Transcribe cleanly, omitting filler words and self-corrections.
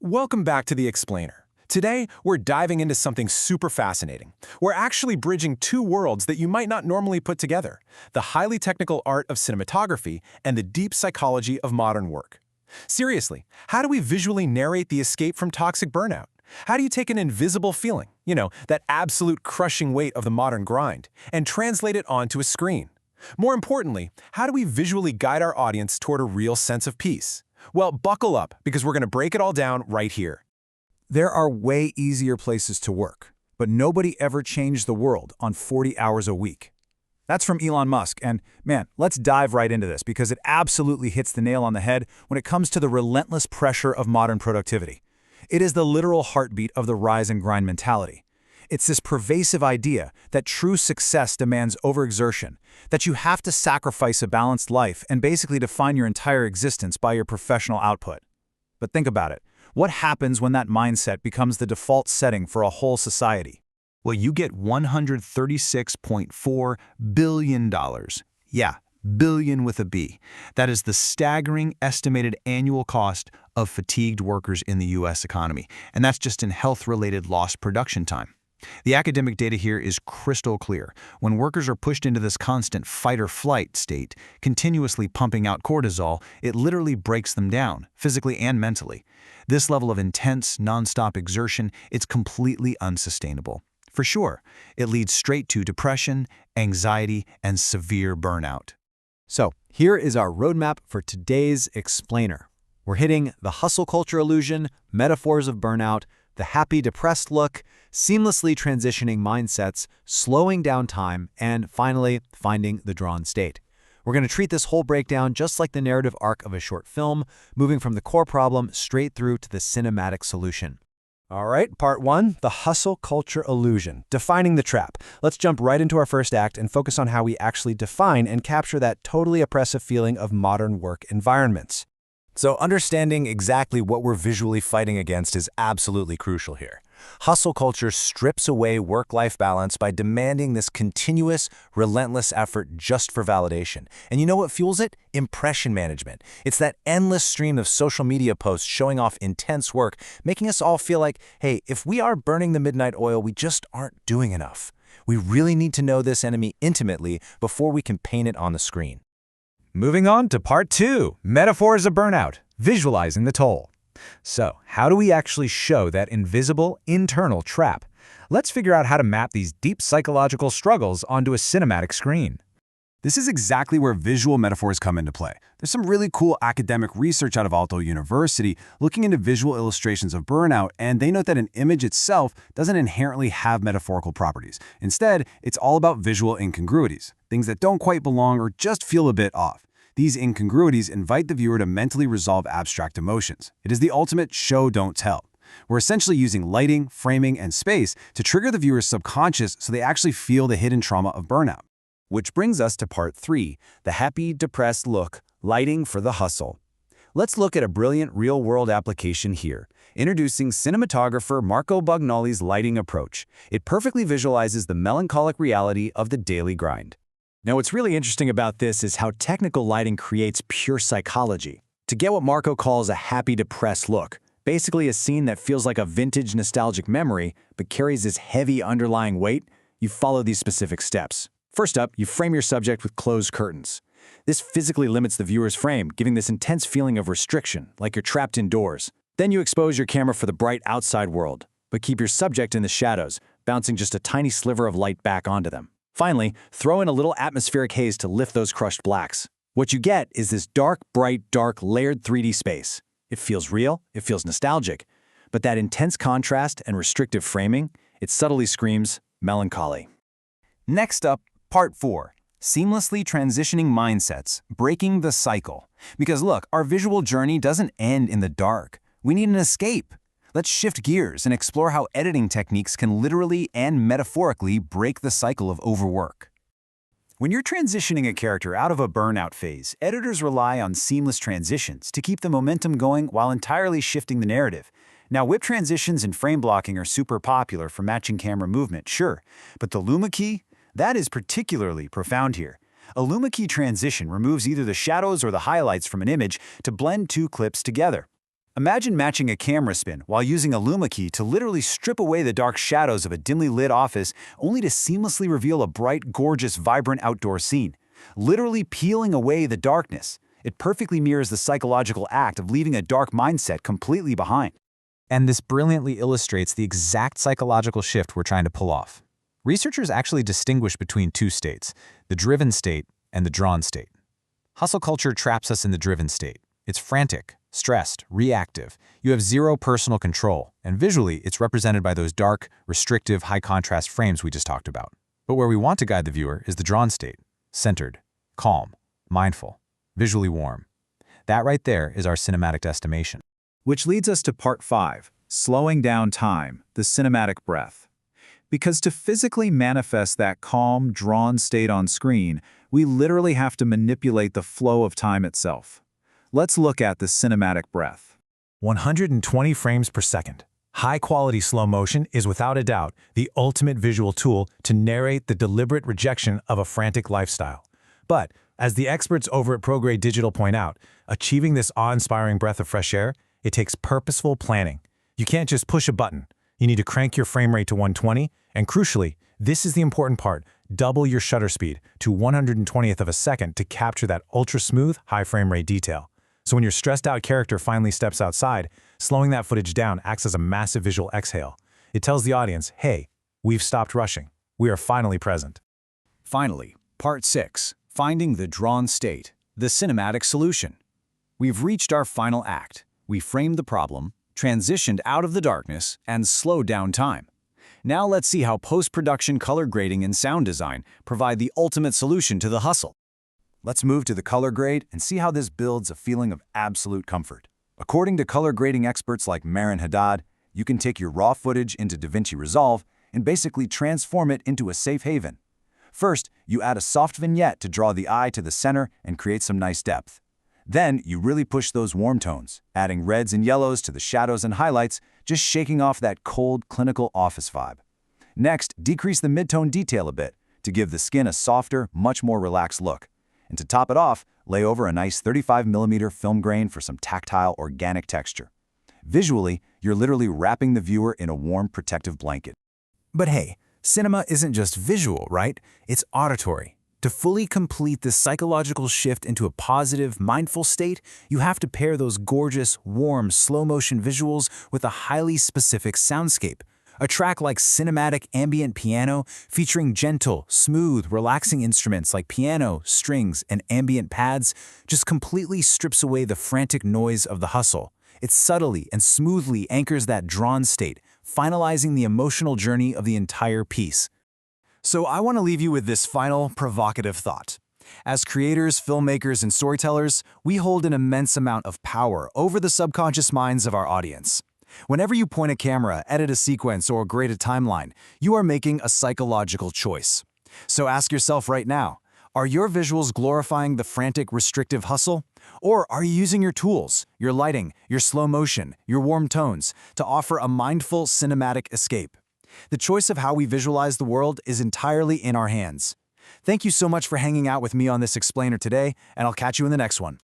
Welcome back to The Explainer. Today, we're diving into something super fascinating. We're actually bridging two worlds that you might not normally put together: the highly technical art of cinematography and the deep psychology of modern work. Seriously, how do we visually narrate the escape from toxic burnout? How do you take an invisible feeling, that absolute crushing weight of the modern grind, and translate it onto a screen? More importantly, how do we visually guide our audience toward a real sense of peace? Well, buckle up, because we're going to break it all down right here. There are way easier places to work, but nobody ever changed the world on 40 hours a week. That's from Elon Musk, and man, let's dive right into this because it absolutely hits the nail on the head when it comes to the relentless pressure of modern productivity. It is the literal heartbeat of the rise and grind mentality. It's this pervasive idea that true success demands overexertion, that you have to sacrifice a balanced life and basically define your entire existence by your professional output. But think about it. What happens when that mindset becomes the default setting for a whole society? Well, you get $136.4 billion. Yeah, billion with a B. That is the staggering estimated annual cost of fatigued workers in the U.S. economy, and that's just in health-related lost production time. The academic data here is crystal clear. When workers are pushed into this constant fight-or-flight state, continuously pumping out cortisol, it literally breaks them down, physically and mentally. This level of intense, nonstop exertion, it's completely unsustainable. For sure, it leads straight to depression, anxiety, and severe burnout. So, here is our roadmap for today's explainer. We're hitting the hustle culture illusion, metaphors of burnout, the happy depressed look, seamlessly transitioning mindsets, slowing down time, and finally, finding the drawn state. We're going to treat this whole breakdown just like the narrative arc of a short film, moving from the core problem straight through to the cinematic solution. All right, part one, the hustle culture illusion, defining the trap. Let's jump right into our first act and focus on how we actually define and capture that totally oppressive feeling of modern work environments. So understanding exactly what we're visually fighting against is absolutely crucial here. Hustle culture strips away work-life balance by demanding this continuous, relentless effort just for validation. And you know what fuels it? Impression management. It's that endless stream of social media posts showing off intense work, making us all feel like, hey, if we are burning the midnight oil, we just aren't doing enough. We really need to know this enemy intimately before we can paint it on the screen. Moving on to part two, metaphors of burnout, visualizing the toll. So, how do we actually show that invisible, internal trap? Let's figure out how to map these deep psychological struggles onto a cinematic screen. This is exactly where visual metaphors come into play. There's some really cool academic research out of Aalto University looking into visual illustrations of burnout, and they note that an image itself doesn't inherently have metaphorical properties. Instead, it's all about visual incongruities, things that don't quite belong or just feel a bit off. These incongruities invite the viewer to mentally resolve abstract emotions. It is the ultimate show, don't tell. We're essentially using lighting, framing, and space to trigger the viewer's subconscious so they actually feel the hidden trauma of burnout. Which brings us to part three, the happy, depressed look, lighting for the hustle. Let's look at a brilliant real-world application here, introducing cinematographer Marco Bagnoli's lighting approach. It perfectly visualizes the melancholic reality of the daily grind. Now, what's really interesting about this is how technical lighting creates pure psychology. To get what Marco calls a happy, depressed look, basically a scene that feels like a vintage nostalgic memory but carries this heavy underlying weight, you follow these specific steps. First up, you frame your subject with closed curtains. This physically limits the viewer's frame, giving this intense feeling of restriction, like you're trapped indoors. Then you expose your camera for the bright outside world, but keep your subject in the shadows, bouncing just a tiny sliver of light back onto them. Finally, throw in a little atmospheric haze to lift those crushed blacks. What you get is this dark, bright, dark, layered 3D space. It feels real, it feels nostalgic, but that intense contrast and restrictive framing, it subtly screams melancholy. Next up, part four, seamlessly transitioning mindsets, breaking the cycle. Because look, our visual journey doesn't end in the dark. We need an escape. Let's shift gears and explore how editing techniques can literally and metaphorically break the cycle of overwork. When you're transitioning a character out of a burnout phase, editors rely on seamless transitions to keep the momentum going while entirely shifting the narrative. Now, whip transitions and frame blocking are super popular for matching camera movement, sure, but the Luma key? That is particularly profound here. A Luma key transition removes either the shadows or the highlights from an image to blend two clips together. Imagine matching a camera spin while using a Luma key to literally strip away the dark shadows of a dimly lit office, only to seamlessly reveal a bright, gorgeous, vibrant outdoor scene. Literally peeling away the darkness. It perfectly mirrors the psychological act of leaving a dark mindset completely behind. And this brilliantly illustrates the exact psychological shift we're trying to pull off. Researchers actually distinguish between two states, the driven state and the drawn state. Hustle culture traps us in the driven state. It's frantic, stressed, reactive. You have zero personal control, and visually it's represented by those dark, restrictive, high-contrast frames we just talked about. But where we want to guide the viewer is the drawn state, centered, calm, mindful, visually warm. That right there is our cinematic estimation. Which leads us to part 5, slowing down time, the cinematic breath. Because to physically manifest that calm, drawn state on screen, we literally have to manipulate the flow of time itself. Let's look at the cinematic breath. 120 frames per second. High-quality slow motion is without a doubt the ultimate visual tool to narrate the deliberate rejection of a frantic lifestyle. But, as the experts over at ProGrade Digital point out, achieving this awe-inspiring breath of fresh air, it takes purposeful planning. You can't just push a button. You need to crank your frame rate to 120, and crucially, this is the important part, double your shutter speed to 1/120th of a second to capture that ultra-smooth, high frame rate detail. So when your stressed-out character finally steps outside, slowing that footage down acts as a massive visual exhale. It tells the audience, hey, we've stopped rushing. We are finally present. Finally, part 6, finding the drawn state, the cinematic solution. We've reached our final act. We framed the problem, transitioned out of the darkness, and slowed down time. Now let's see how post-production color grading and sound design provide the ultimate solution to the hustle. Let's move to the color grade and see how this builds a feeling of absolute comfort. According to color grading experts like Marin Haddad, you can take your raw footage into DaVinci Resolve and basically transform it into a safe haven. First, you add a soft vignette to draw the eye to the center and create some nice depth. Then, you really push those warm tones, adding reds and yellows to the shadows and highlights, just shaking off that cold, clinical office vibe. Next, decrease the midtone detail a bit to give the skin a softer, much more relaxed look. And to top it off, lay over a nice 35mm film grain for some tactile, organic texture. Visually, you're literally wrapping the viewer in a warm, protective blanket. But hey, cinema isn't just visual, right? It's auditory. To fully complete this psychological shift into a positive, mindful state, you have to pair those gorgeous, warm, slow-motion visuals with a highly specific soundscape. A track like Cinematic Ambient Piano, featuring gentle, smooth, relaxing instruments like piano, strings, and ambient pads, just completely strips away the frantic noise of the hustle. It subtly and smoothly anchors that drawn state, finalizing the emotional journey of the entire piece. So I want to leave you with this final, provocative thought. As creators, filmmakers, and storytellers, we hold an immense amount of power over the subconscious minds of our audience. Whenever you point a camera, edit a sequence, or grade a timeline, you are making a psychological choice. So ask yourself right now, are your visuals glorifying the frantic, restrictive hustle? Or are you using your tools, your lighting, your slow motion, your warm tones, to offer a mindful, cinematic escape? The choice of how we visualize the world is entirely in our hands. Thank you so much for hanging out with me on this explainer today, and I'll catch you in the next one.